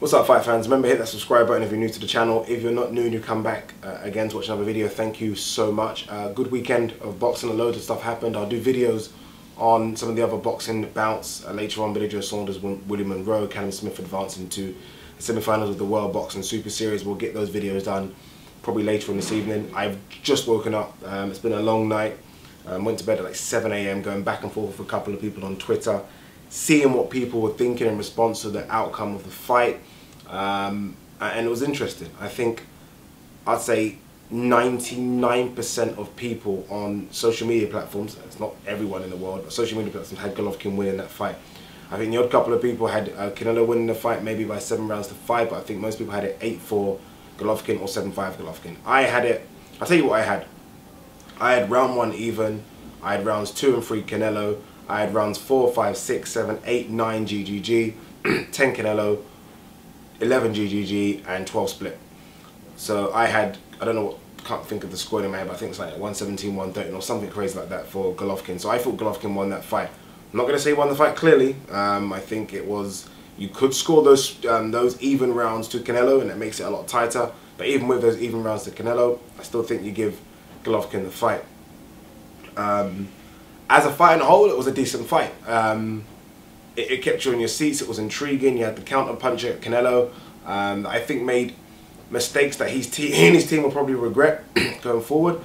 What's up, fight fans? Remember, hit that subscribe button if you're new to the channel. If you're not new and you come back again to watch another video, thank you so much. Good weekend of boxing, a load of stuff happened. I'll do videos on some of the other boxing bouts later on. Billy Joe Saunders, William Monroe, Callum Smith advancing to the semi-finals of the World Boxing Super Series. We'll get those videos done probably later on this evening. I've just woken up. It's been a long night. Went to bed at like 7 AM, going back and forth with a couple of people on Twitter, seeing what people were thinking in response to the outcome of the fight. And it was interesting. I think I'd say 99% of people on social media platforms, it's not everyone in the world, but social media platforms had Golovkin winning that fight. I think the odd couple of people had Canelo winning the fight maybe by 7 rounds to 5, but I think most people had it 8-4 Golovkin or 7-5 Golovkin. I had it, I'll tell you what I had. I had round 1 even, I had rounds 2 and 3 Canelo, I had rounds 4, 5, 6, 7, 8, 9 GGG, 10 Canelo, 11 GGG and 12 split. So I had, I don't know what, can't think of the score in my head, but I think it's like 117, 113 or something crazy like that for Golovkin. So I thought Golovkin won that fight. I'm not going to say he won the fight clearly. I think it was, you could score those even rounds to Canelo and it makes it a lot tighter. But even with those even rounds to Canelo, I still think you give Golovkin the fight. As a fight in a whole, it was a decent fight. It kept you in your seats, it was intriguing. You had the counter puncher at Canelo, I think made mistakes that he and his team will probably regret going forward.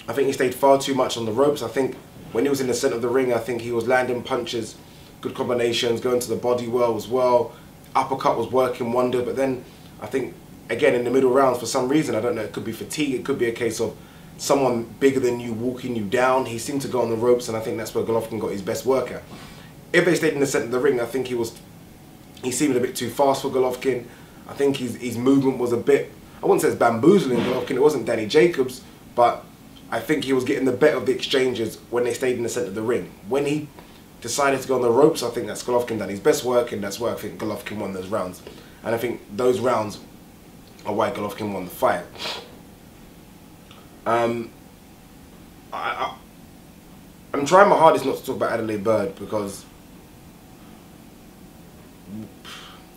I think he stayed far too much on the ropes. I think when he was in the center of the ring, I think he was landing punches, good combinations, going to the body well as well. Uppercut was working wonders, but then I think, again, in the middle rounds, for some reason, I don't know, it could be fatigue, it could be a case of someone bigger than you walking you down. He seemed to go on the ropes, and I think that's where Golovkin got his best work at. If they stayed in the center of the ring, I think he seemed a bit too fast for Golovkin. I think his movement was a bit, I wouldn't say it's bamboozling Golovkin, it wasn't Danny Jacobs, but I think he was getting the better of the exchanges when they stayed in the center of the ring. When he decided to go on the ropes, I think that's Golovkin done his best work, and that's where I think Golovkin won those rounds. And I think those rounds are why Golovkin won the fight. I'm trying my hardest not to talk about Adelaide Bird because,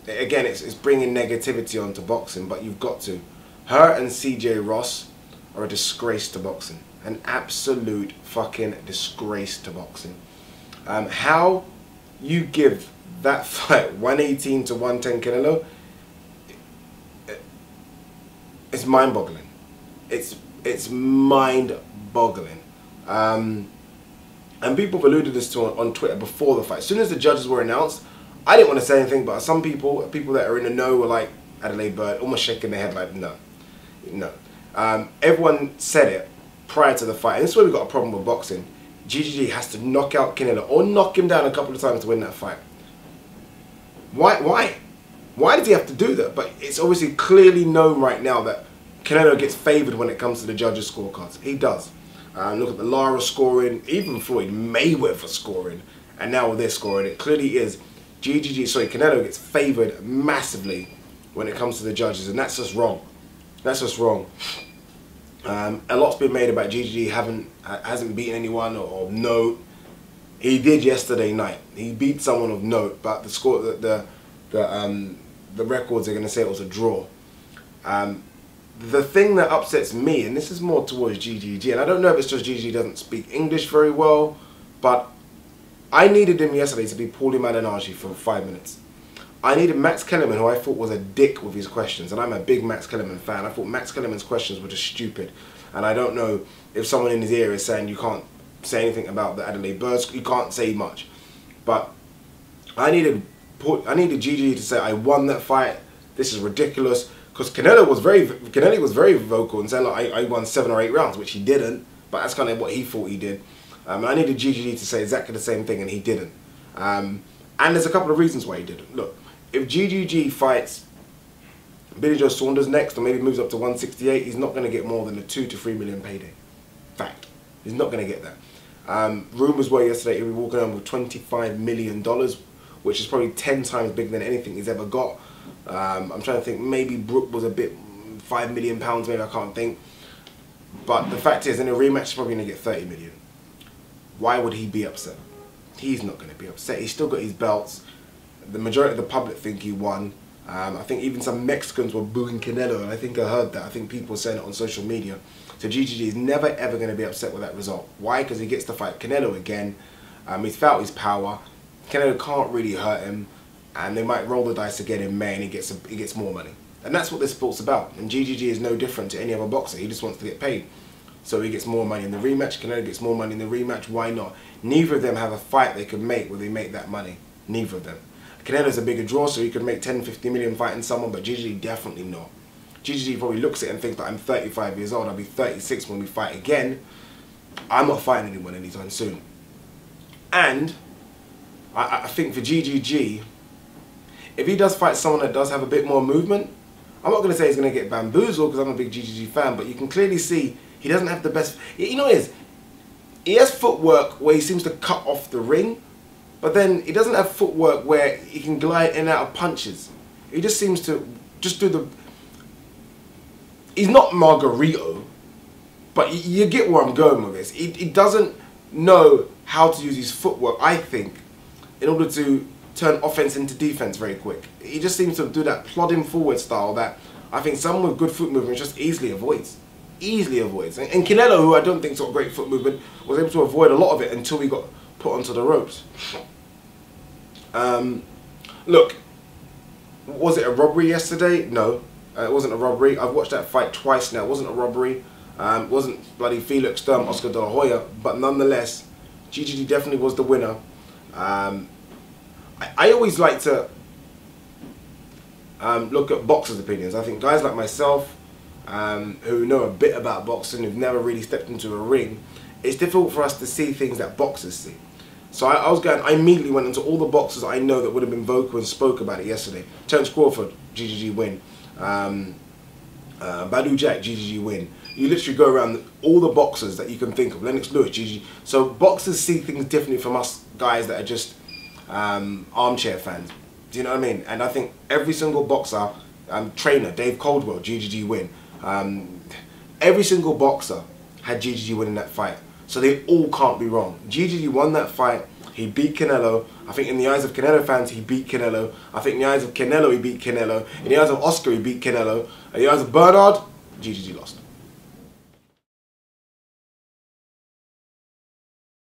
again, it's bringing negativity onto boxing, but you've got to. Her and CJ Ross are a disgrace to boxing. An absolute fucking disgrace to boxing. How you give that fight 118 to 110 Canelo, it's mind-boggling. It's mind-boggling. And people have alluded this to on Twitter before the fight. As soon as the judges were announced, I didn't want to say anything, but some people that are in the know were like, Adelaide Bird, almost shaking their head like, no, no. Everyone said it prior to the fight, and this is where we've got a problem with boxing. GGG has to knock out Canelo or knock him down a couple of times to win that fight. Why? Why did he have to do that? But it's obviously clearly known right now that Canelo gets favoured when it comes to the judges' scorecards. He does. Look at the Lara scoring, even Floyd Mayweather scoring, and now they're scoring. It clearly is Canelo gets favoured massively when it comes to the judges, and that's just wrong. That's just wrong. A lot's been made about GGG hasn't beaten anyone of note. He did yesterday night. He beat someone of note, but the score, the records are going to say it was a draw. The thing that upsets me, and this is more towards GGG, and I don't know if it's just GGG doesn't speak English very well, but I needed him yesterday to be Paulie Malignaggi for 5 minutes. I needed Max Kellerman, who I thought was a dick with his questions, and I'm a big Max Kellerman fan. I thought Max Kellerman's questions were just stupid, and I don't know if someone in his ear is saying you can't say anything about the Adelaide Birds, you can't say much. But I needed GGG to say, I won that fight, this is ridiculous. Because Canelo was very vocal and saying, like, I won 7 or 8 rounds, which he didn't, but that's kind of what he thought he did. I needed GGG to say exactly the same thing, and he didn't. And there's a couple of reasons why he didn't. Look, if GGG fights Billy Joe Saunders next, or maybe moves up to 168, he's not going to get more than a 2 to 3 million payday. Fact. He's not going to get that. Rumours were yesterday he'll be walking around with $25 million, which is probably 10 times bigger than anything he's ever got. I'm trying to think, maybe Brook was a bit, £5 million maybe, I can't think. But the fact is, in a rematch, he's probably going to get 30 million. Why would he be upset? He's not going to be upset. He's still got his belts. The majority of the public think he won. I think even some Mexicans were booing Canelo, and I think I heard that. I think people were saying it on social media. So GGG is never ever going to be upset with that result. Why? Because he gets to fight Canelo again. He's felt his power. Canelo can't really hurt him, and they might roll the dice again in May, and he gets more money. And that's what this sport's about. And GGG is no different to any other boxer. He just wants to get paid. So he gets more money in the rematch. Canelo gets more money in the rematch. Why not? Neither of them have a fight they can make where they make that money. Neither of them. Canelo's a bigger draw, so he could make 10, 50 million fighting someone, but GGG definitely not. GGG probably looks at it and thinks that I'm 35 years old, I'll be 36 when we fight again. I'm not fighting anyone anytime soon. And I think for GGG, if he does fight someone that does have a bit more movement, I'm not going to say he's going to get bamboozled because I'm a big GGG fan, but you can clearly see he doesn't have the best... You know what it is? He has footwork where he seems to cut off the ring, but then he doesn't have footwork where he can glide in and out of punches. He just seems to just do the... He's not Margarito, but you get where I'm going with this. He doesn't know how to use his footwork, I think, in order to turn offense into defense very quick. He just seems to do that plodding forward style that I think someone with good foot movement just easily avoids. Easily avoids. And Canelo, who I don't think's got great foot movement, was able to avoid a lot of it until he got put onto the ropes. Look, was it a robbery yesterday? No, it wasn't a robbery. I've watched that fight twice now. It wasn't a robbery. It wasn't bloody Felix Sturm, Oscar De La Hoya, but nonetheless, GGG definitely was the winner. I always like to look at boxers' opinions. I think guys like myself, who know a bit about boxing, who've never really stepped into a ring, it's difficult for us to see things that boxers see. So I immediately went into all the boxers I know that would have been vocal and spoke about it yesterday. Terence Crawford, GGG win. Badu Jack, GGG win. You literally go around all the boxers that you can think of. Lennox Lewis, GGG. So boxers see things differently from us guys that are just armchair fans. Do you know what I mean? And I think every single boxer, trainer, Dave Coldwell, GGG win. Every single boxer had GGG winning that fight. So they all can't be wrong. GGG won that fight. He beat Canelo. I think in the eyes of Canelo fans, he beat Canelo. I think in the eyes of Canelo, he beat Canelo. In the eyes of Oscar, he beat Canelo. In the eyes of Bernard, GGG lost.